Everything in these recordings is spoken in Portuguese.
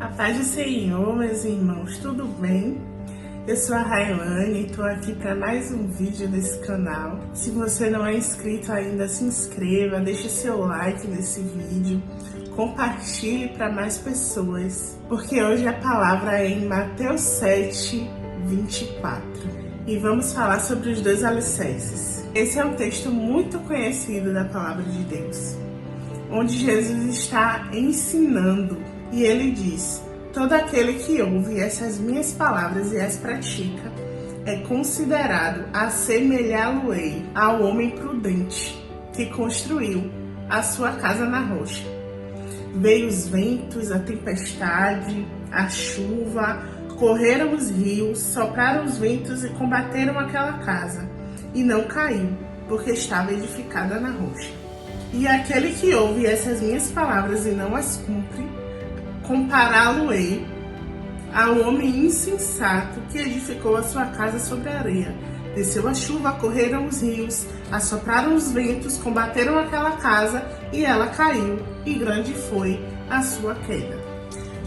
A paz do Senhor, meus irmãos, tudo bem? Eu sou a Railane e estou aqui para mais um vídeo desse canal. Se você não é inscrito ainda, se inscreva, deixe seu like nesse vídeo, compartilhe para mais pessoas, porque hoje a palavra é em Mateus 7, 24. E vamos falar sobre os dois alicerces. Esse é um texto muito conhecido da palavra de Deus, onde Jesus está ensinando. E ele diz: todo aquele que ouve essas minhas palavras e as pratica é considerado assemelhá-lo-ei ao homem prudente que construiu a sua casa na rocha. Veio os ventos, a tempestade, a chuva, correram os rios, sopraram os ventos e combateram aquela casa, e não caiu, porque estava edificada na rocha. E aquele que ouve essas minhas palavras e não as cumpre, compará-lo-ei ao homem insensato que edificou a sua casa sobre a areia. Desceu a chuva, correram os rios, assopraram os ventos, combateram aquela casa e ela caiu, e grande foi a sua queda.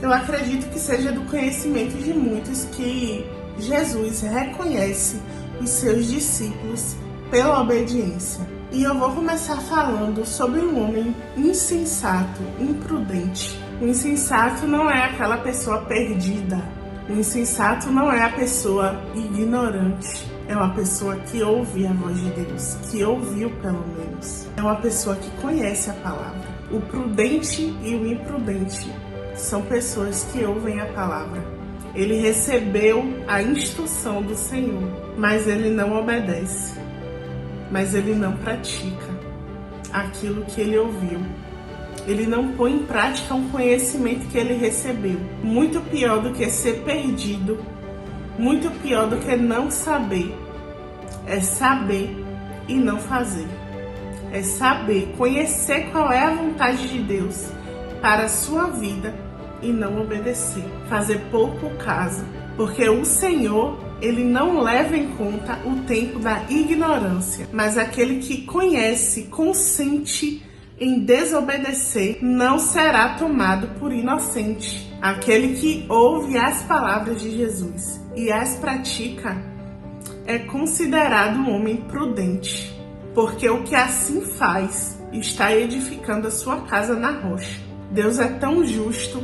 Eu acredito que seja do conhecimento de muitos que Jesus reconhece os seus discípulos pela obediência. E eu vou começar falando sobre um homem insensato, imprudente. O insensato não é aquela pessoa perdida. O insensato não é a pessoa ignorante. É uma pessoa que ouve a voz de Deus, que ouviu pelo menos. É uma pessoa que conhece a palavra. O prudente e o imprudente são pessoas que ouvem a palavra. Ele recebeu a instrução do Senhor, mas ele não obedece. Mas ele não pratica aquilo que ele ouviu. Ele não põe em prática um conhecimento que ele recebeu. Muito pior do que ser perdido, muito pior do que não saber, é saber e não fazer. É saber, conhecer qual é a vontade de Deus para a sua vida e não obedecer. Fazer pouco caso, porque o Senhor, ele não leva em conta o tempo da ignorância, mas aquele que conhece, consente em desobedecer, não será tomado por inocente. Aquele que ouve as palavras de Jesus e as pratica é considerado um homem prudente, porque o que assim faz está edificando a sua casa na rocha. Deus é tão justo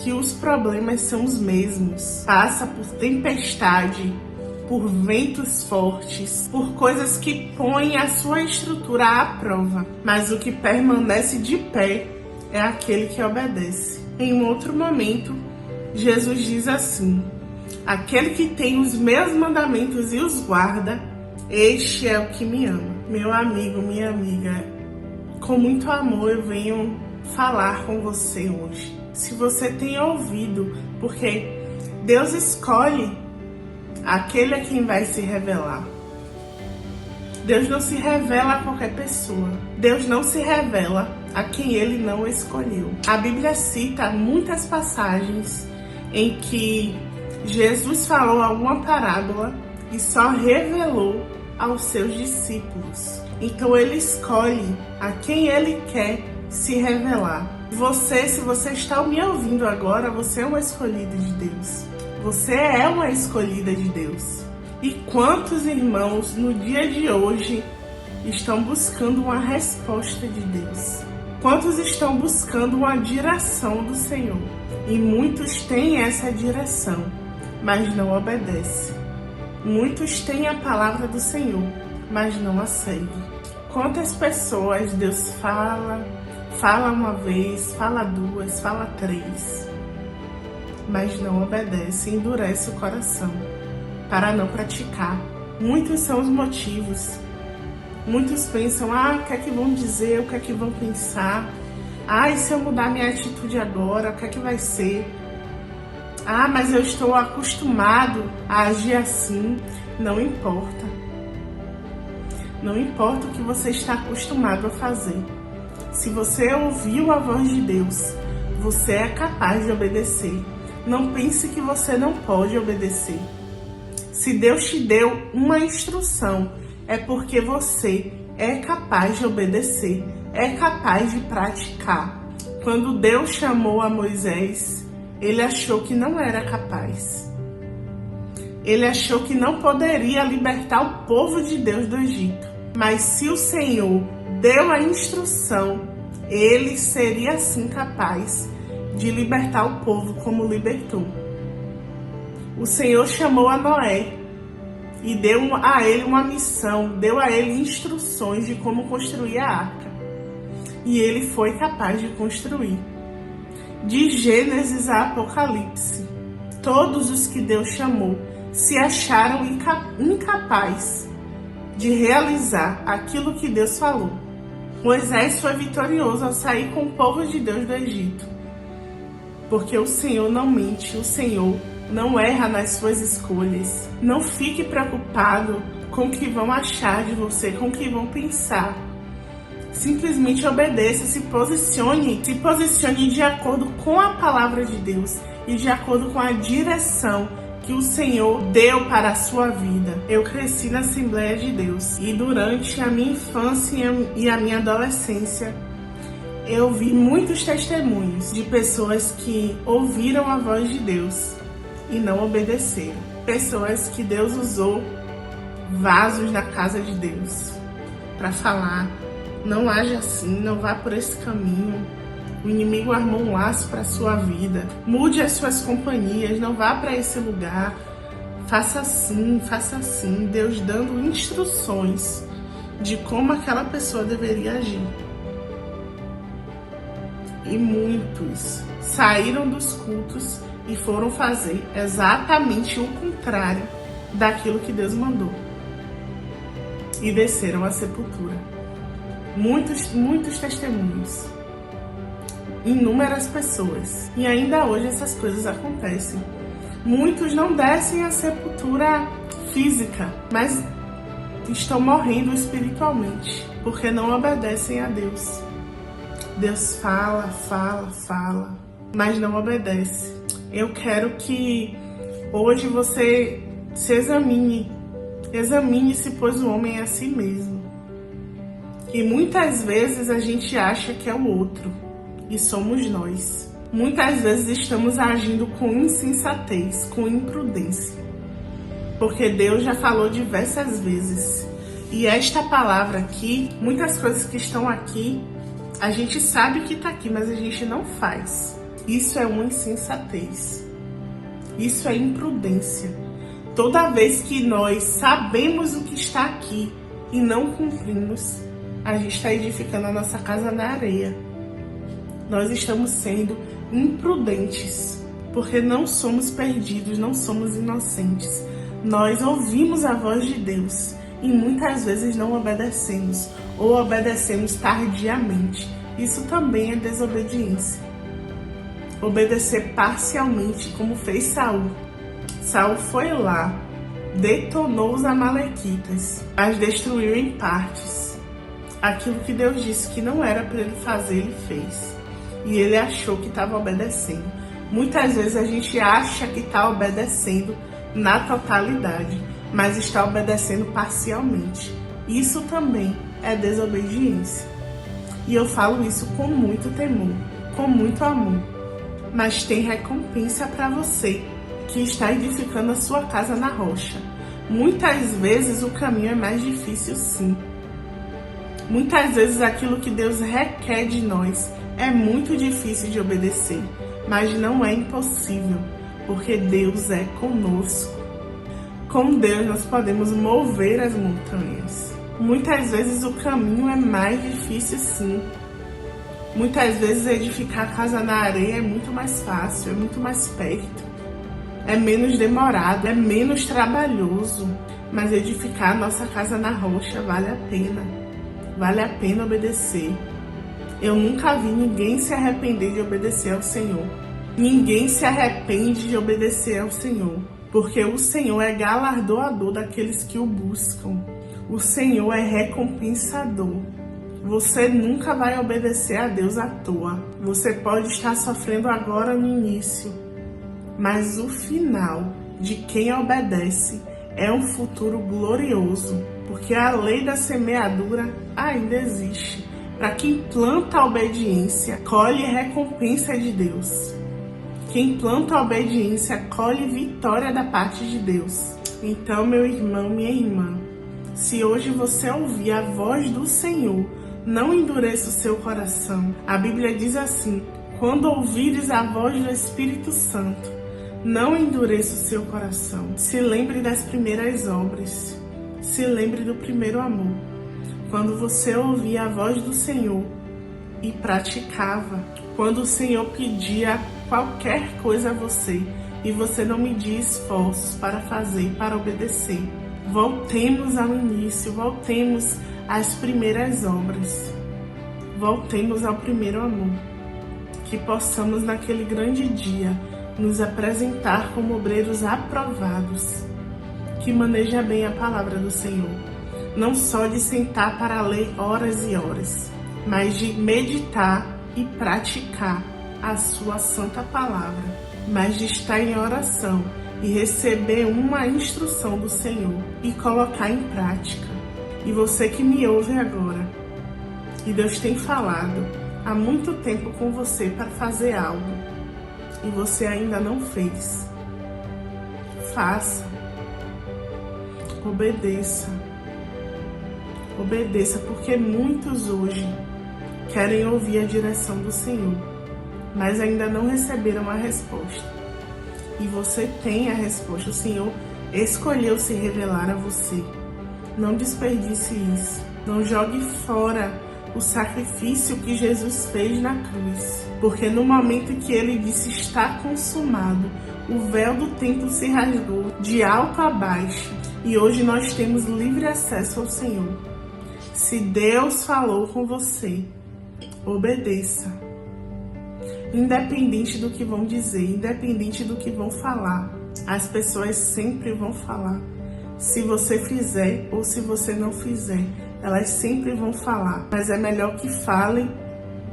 que os problemas são os mesmos. Passa por tempestade, por ventos fortes, por coisas que põem a sua estrutura à prova. Mas o que permanece de pé é aquele que obedece. Em um outro momento, Jesus diz assim: aquele que tem os meus mandamentos e os guarda, este é o que me ama. Meu amigo, minha amiga, com muito amor eu venho falar com você hoje. Se você tem ouvido, porque Deus escolhe aquele a quem vai se revelar. Deus não se revela a qualquer pessoa. Deus não se revela a quem ele não escolheu. A Bíblia cita muitas passagens em que Jesus falou alguma parábola e só revelou aos seus discípulos. Então ele escolhe a quem ele quer se revelar. Você, se você está me ouvindo agora, você é uma escolhida de Deus. Você é uma escolhida de Deus. E quantos irmãos no dia de hoje estão buscando uma resposta de Deus? Quantos estão buscando uma direção do Senhor? E muitos têm essa direção, mas não obedecem. Muitos têm a palavra do Senhor, mas não a seguem. Quantas pessoas Deus fala uma vez, fala duas, fala três, mas não obedece, endurece o coração para não praticar. Muitos são os motivos. Muitos pensam: o que é que vão dizer, o que é que vão pensar? E se eu mudar minha atitude agora, o que é que vai ser? Mas eu estou acostumado a agir assim. Não importa. Não importa o que você está acostumado a fazer. Se você ouviu a voz de Deus, você é capaz de obedecer. Não pense que você não pode obedecer. Se Deus te deu uma instrução, é porque você é capaz de obedecer, é capaz de praticar. Quando Deus chamou a Moisés, Ele achou que não era capaz. Ele achou que não poderia libertar o povo de Deus do Egito. Mas se o Senhor deu a instrução, ele seria sim capaz de libertar o povo como libertou. O Senhor chamou a Noé e deu a ele uma missão, deu a ele instruções de como construir a arca. E ele foi capaz de construir. De Gênesis a Apocalipse, todos os que Deus chamou se acharam incapazes de realizar aquilo que Deus falou. Moisés foi vitorioso ao sair com o povo de Deus do Egito, porque o Senhor não mente, o Senhor não erra nas suas escolhas. Não fique preocupado com o que vão achar de você, com o que vão pensar. Simplesmente obedeça, se posicione de acordo com a palavra de Deus e de acordo com a direção que o Senhor deu para a sua vida. Eu cresci na Assembleia de Deus e durante a minha infância e a minha adolescência eu vi muitos testemunhos de pessoas que ouviram a voz de Deus e não obedeceram. Pessoas que Deus usou vasos na casa de Deus para falar: não age assim, não vá por esse caminho. O inimigo armou um laço para a sua vida. Mude as suas companhias, não vá para esse lugar. Faça assim, faça assim. Deus dando instruções de como aquela pessoa deveria agir. E muitos saíram dos cultos e foram fazer exatamente o contrário daquilo que Deus mandou. E desceram à sepultura. Muitos testemunhos. Inúmeras pessoas. E ainda hoje essas coisas acontecem. Muitos não descem à sepultura física, mas estão morrendo espiritualmente, porque não obedecem a Deus. Deus fala, mas não obedece. Eu quero que hoje você se examine. Examine-se, pois o homem é a si mesmo. E muitas vezes a gente acha que é o outro. E somos nós. Muitas vezes estamos agindo com insensatez, com imprudência. Porque Deus já falou diversas vezes. E esta palavra aqui, muitas coisas que estão aqui, a gente sabe que está aqui, mas a gente não faz. Isso é uma insensatez. Isso é imprudência. Toda vez que nós sabemos o que está aqui e não cumprimos, a gente está edificando a nossa casa na areia. Nós estamos sendo imprudentes, porque não somos perdidos, não somos inocentes. Nós ouvimos a voz de Deus e muitas vezes não obedecemos, ou obedecemos tardiamente. Isso também é desobediência. Obedecer parcialmente, como fez Saul. Saul foi lá, detonou os amalequitas, as destruiu em partes. Aquilo que Deus disse que não era para ele fazer, ele fez. E ele achou que estava obedecendo. Muitas vezes a gente acha que está obedecendo na totalidade, mas está obedecendo parcialmente. Isso também é desobediência. E eu falo isso com muito temor, com muito amor. Mas tem recompensa para você que está edificando a sua casa na rocha. Muitas vezes o caminho é mais difícil, sim. Muitas vezes aquilo que Deus requer de nós é muito difícil de obedecer, mas não é impossível, porque Deus é conosco. Com Deus nós podemos mover as montanhas. Muitas vezes o caminho é mais difícil, sim. Muitas vezes edificar a casa na areia é muito mais fácil, é muito mais perto. É menos demorado, é menos trabalhoso, mas edificar a nossa casa na rocha vale a pena. Vale a pena obedecer. Eu nunca vi ninguém se arrepender de obedecer ao Senhor. Ninguém se arrepende de obedecer ao Senhor, porque o Senhor é galardoador daqueles que o buscam. O Senhor é recompensador. Você nunca vai obedecer a Deus à toa. Você pode estar sofrendo agora no início, mas o final de quem obedece é um futuro glorioso, porque a lei da semeadura ainda existe. Para quem planta a obediência, colhe recompensa de Deus. Quem planta a obediência colhe vitória da parte de Deus. Então, meu irmão, minha irmã, se hoje você ouvir a voz do Senhor, não endureça o seu coração. A Bíblia diz assim: quando ouvires a voz do Espírito Santo, não endureça o seu coração. Se lembre das primeiras obras. Se lembre do primeiro amor. Quando você ouvia a voz do Senhor e praticava. Quando o Senhor pedia qualquer coisa a você e você não media esforços para fazer, para obedecer. Voltemos ao início, voltemos às primeiras obras. Voltemos ao primeiro amor. Que possamos naquele grande dia nos apresentar como obreiros aprovados, que maneja bem a palavra do Senhor. Não só de sentar para ler horas e horas, mas de meditar e praticar a sua santa palavra, mas de estar em oração e receber uma instrução do Senhor e colocar em prática. E você que me ouve agora, e Deus tem falado há muito tempo com você para fazer algo, e você ainda não fez, faça, obedeça. Obedeça, porque muitos hoje querem ouvir a direção do Senhor, mas ainda não receberam a resposta. E você tem a resposta. O Senhor escolheu se revelar a você. Não desperdice isso. Não jogue fora o sacrifício que Jesus fez na cruz. Porque no momento que Ele disse está consumado, o véu do templo se rasgou de alto a baixo. E hoje nós temos livre acesso ao Senhor. Se Deus falou com você, obedeça. Independente do que vão dizer, independente do que vão falar, as pessoas sempre vão falar. Se você fizer ou se você não fizer, elas sempre vão falar. Mas é melhor que falem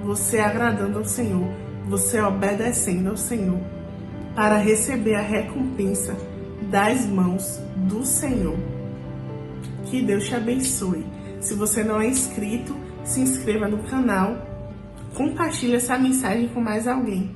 você agradando ao Senhor, você obedecendo ao Senhor, para receber a recompensa das mãos do Senhor. Que Deus te abençoe. Se você não é inscrito, se inscreva no canal, compartilhe essa mensagem com mais alguém.